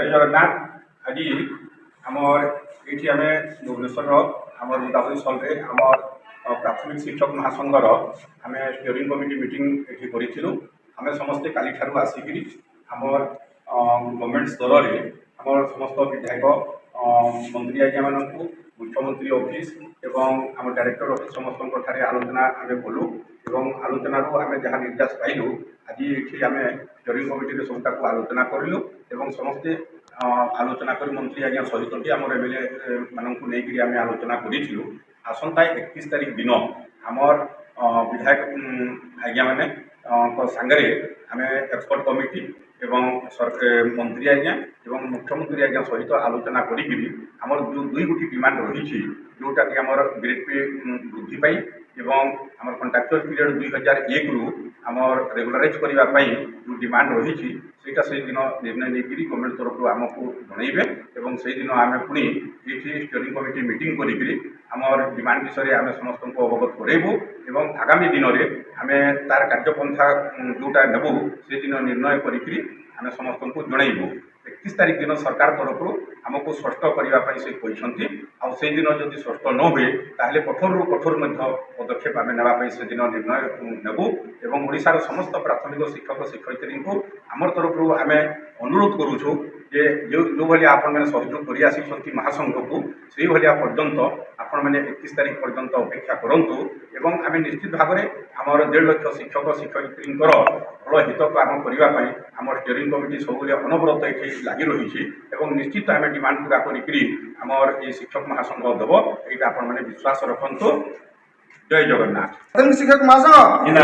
जय जगन्नाथ। आज आमर ये आम भुवनेश्वर आम गोदावरी स्थल आम प्राथमिक शिक्षक महासंघर आम स्टीयरिंग कमिटी मीटिंग ये आम समस्ते काली ठारू आसिक आमर गवर्नमेंट स्तर में आम समस्त विधायक मंत्री आज्ञा मानू मुख्यमंत्री ऑफिस एवं आम डायरेक्टर ऑफिस समस्त आलोचना आम कलु आलोचना आम जहाँ निर्देश पाइलु आज ये आम स्टीयरिंग कमिटी सबूता आलोचना करूँ समस्ते आलोचना कर मंत्री आज्ञा सहित भी आम एमएलए मानक नहीं आम आलोचना करूँ। आसंता 31 तारीख दिन आमर विधायक आज्ञा मैंने सांगे आम एक्सपर्ट कमिटी एवं मंत्री आज्ञा एवं मुख्यमंत्री आज्ञा सहित आलोचना करमर जो दुई गोटी डिमांड रही जोटा कि आमर ग्रेड पे वृद्धि पाई एवं आमर कंट्राक्चुअल पीरियड 2001 रु आमर रेगुलाराइज करने जो डिमांड रही सेटा से दिन निर्णय नहीं गवर्नमेंट तरफ आमको जनइबे से दिन आम पुणी ये स्टीयरिंग कमिटी मीटिंग करमर डिमांड विषय आम समस्त को अवगत करेबू एवं आगामी दिन में आम तार कार्यपंथा जोटा नेबू से दिन निर्णय करें समस्त को जनइबू। 31 तारीख दिन सरकार तरफ आमको स्पष्ट करने से कहते से दिन जब स्पष्ट न हुए ताहले कठोर रु कठोर पदक्षेप आम नापी से दिन निर्णय नेबू एवं ओडिशार समस्त प्राथमिक शिक्षक शिक्षयित्री को आमर तरफ आम अनुरोध करुचु जे जो भाई आपण मैंने सहयोग कर आसी महासंघ को से भाया पर्यंत आपण मैंने 31 तारीख पर्यंत अपेक्षा करूँ एवं आम निश्चित भाव में आमर 1.5 लाख शिक्षक शिक्षयित्री भल हित को आम करने आम स्टीयरिंग कमिटी सब अनवरत ये लगी रही निश्चित आम डिमांड पूरा करमर ये शिक्षक महासंघ देव ये आपण मैंने विश्वास रखु। जय जगन्नाथ। शिक्षक महासंघ